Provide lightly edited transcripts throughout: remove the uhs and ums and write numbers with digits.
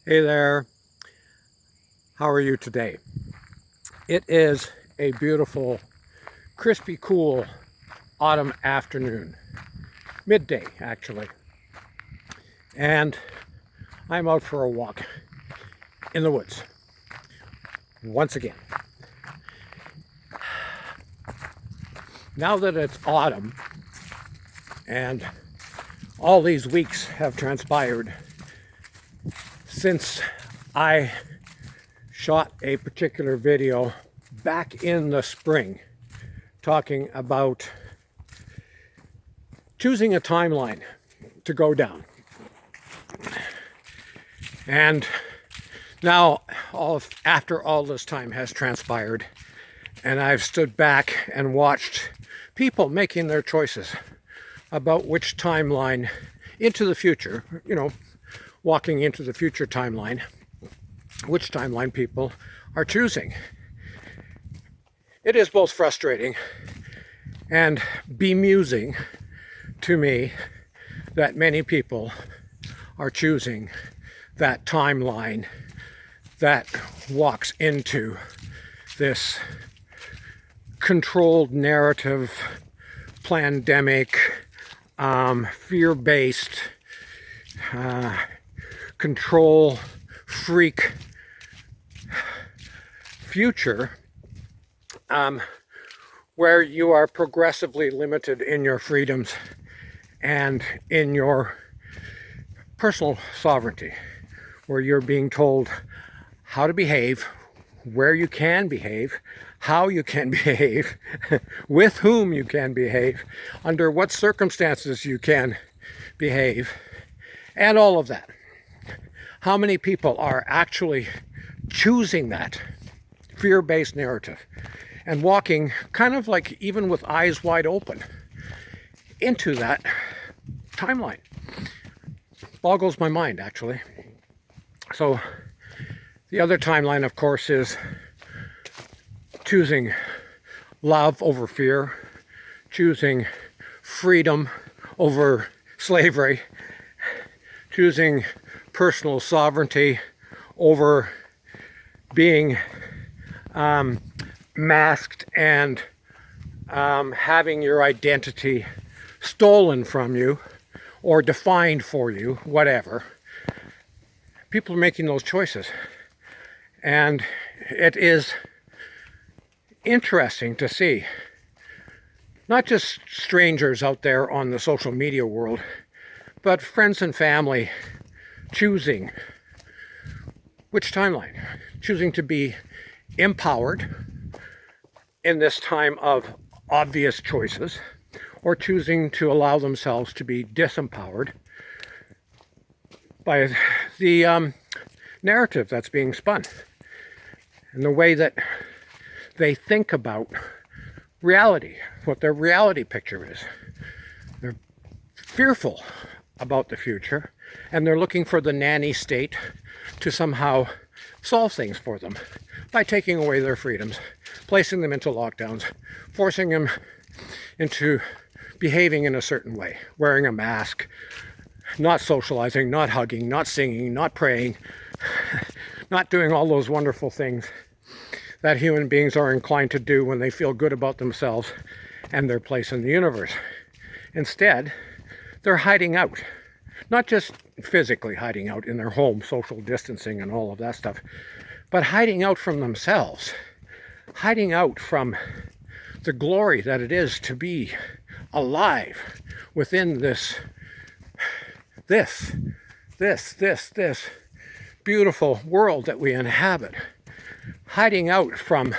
Hey there, how are you today? It is a beautiful, crispy, cool autumn afternoon, midday actually, and I'm out for a walk in the woods once again. Now that it's autumn and all these weeks have transpired since I shot a particular video back in the spring talking about choosing a timeline to go down. And now, after all this time has transpired, and I've stood back and watched people making their choices about which timeline into the future, walking into the future timeline, which timeline people are choosing. It is both frustrating and bemusing to me that many people are choosing that timeline that walks into this controlled narrative, pandemic, fear-based, control freak future, where you are progressively limited in your freedoms and in your personal sovereignty, where you're being told how to behave, where you can behave, how you can behave, with whom you can behave, under what circumstances you can behave, and all of that. How many people are actually choosing that fear-based narrative and walking kind of like even with eyes wide open into that timeline? Boggles my mind, actually. So the other timeline, of course, is choosing love over fear, choosing freedom over slavery, choosing personal sovereignty over being masked and having your identity stolen from you or defined for you, whatever. People are making those choices. And it is interesting to see not just strangers out there on the social media world, but friends and family choosing which timeline, choosing to be empowered in this time of obvious choices, or choosing to allow themselves to be disempowered by the narrative that's being spun and the way that they think about reality, what their reality picture is. They're fearful about the future, and they're looking for the nanny state to somehow solve things for them by taking away their freedoms, placing them into lockdowns, forcing them into behaving in a certain way, wearing a mask, not socializing, not hugging, not singing, not praying, not doing all those wonderful things that human beings are inclined to do when they feel good about themselves and their place in the universe. Instead, they're hiding out. Not just physically hiding out in their home, social distancing and all of that stuff, but hiding out from themselves, hiding out from the glory that it is to be alive within this beautiful world that we inhabit, hiding out from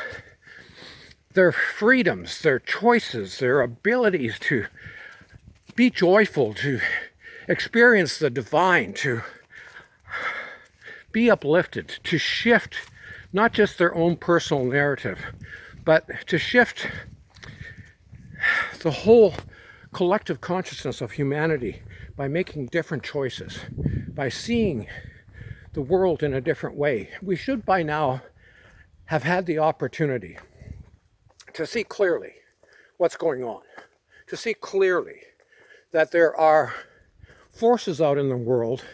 their freedoms, their choices, their abilities to be joyful, to experience the divine, to be uplifted, to shift not just their own personal narrative, but to shift the whole collective consciousness of humanity by making different choices, by seeing the world in a different way. We should by now have had the opportunity to see clearly what's going on, to see clearly that there are forces out in the world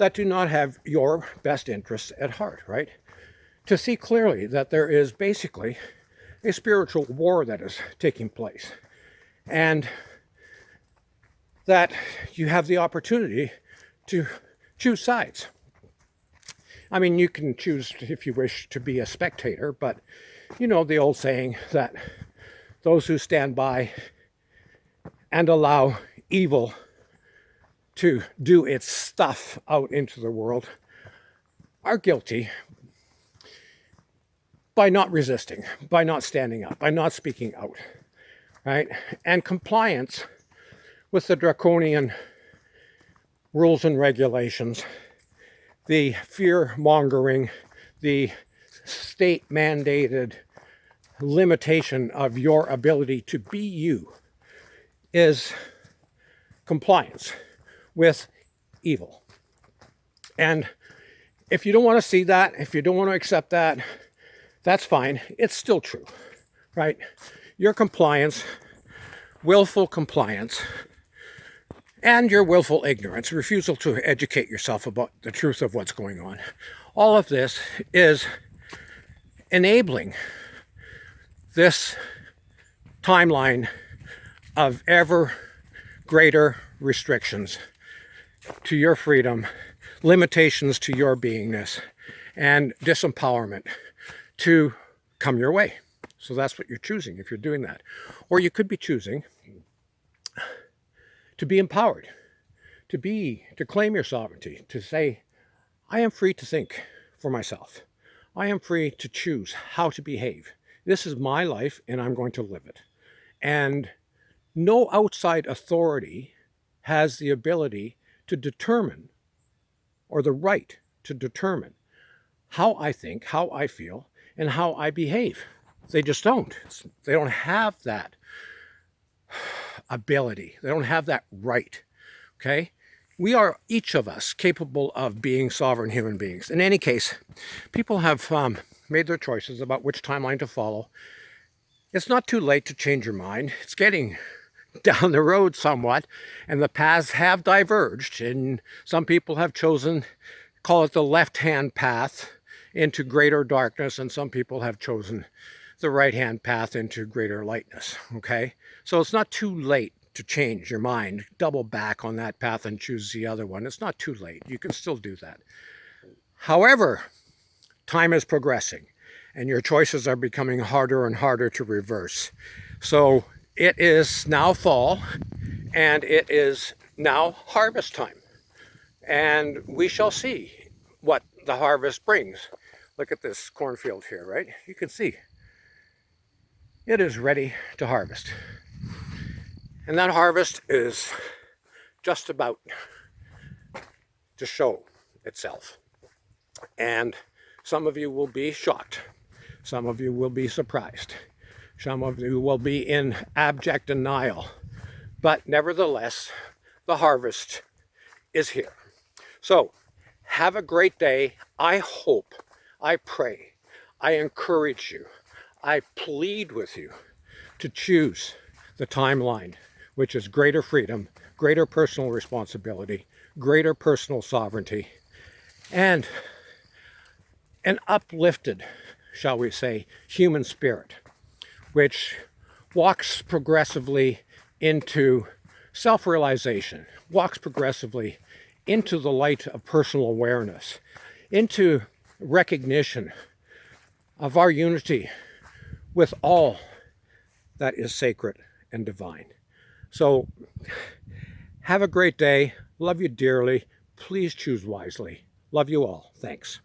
that do not have your best interests at heart, right? To see clearly that there is basically a spiritual war that is taking place, and that you have the opportunity to choose sides. I mean, you can choose, if you wish, to be a spectator, but you know the old saying that those who stand by and allow evil to do its stuff out into the world are guilty by not resisting, by not standing up, by not speaking out, right? And compliance with the draconian rules and regulations, the fear-mongering, the state-mandated limitation of your ability to be you is compliance with evil. And if you don't want to see that, if you don't want to accept that, that's fine. It's still true, right? Your compliance, willful compliance, and your willful ignorance, refusal to educate yourself about the truth of what's going on. All of this is enabling this timeline of ever greater restrictions to your freedom, limitations to your beingness, and disempowerment to come your way. So that's what you're choosing if you're doing that. Or you could be choosing to be empowered, to claim your sovereignty, to say, I am free to think for myself. I am free to choose how to behave. This is my life and I'm going to live it. And no outside authority has the ability to determine, or the right to determine, how I think, how I feel, and how I behave. They just don't. They don't have that ability. They don't have that right, okay? We are, each of us, capable of being sovereign human beings. In any case, people have made their choices about which timeline to follow. It's not too late to change your mind. It's getting down the road somewhat, and the paths have diverged, and some people have chosen, call it the left-hand path into greater darkness, and some people have chosen the right-hand path into greater lightness, okay? So it's not too late to change your mind, double back on that path and choose the other one. It's not too late. You can still do that. However, time is progressing, and your choices are becoming harder and harder to reverse. So it is now fall, and it is now harvest time. And we shall see what the harvest brings. Look at this cornfield here, right? You can see it is ready to harvest. And that harvest is just about to show itself. And some of you will be shocked. Some of you will be surprised. Some of you will be in abject denial. But nevertheless, the harvest is here. So, have a great day. I hope, I pray, I encourage you, I plead with you to choose the timeline, which is greater freedom, greater personal responsibility, greater personal sovereignty, and an uplifted, shall we say, human spirit, which walks progressively into self-realization, walks progressively into the light of personal awareness, into recognition of our unity with all that is sacred and divine. So, have a great day. Love you dearly. Please choose wisely. Love you all. Thanks.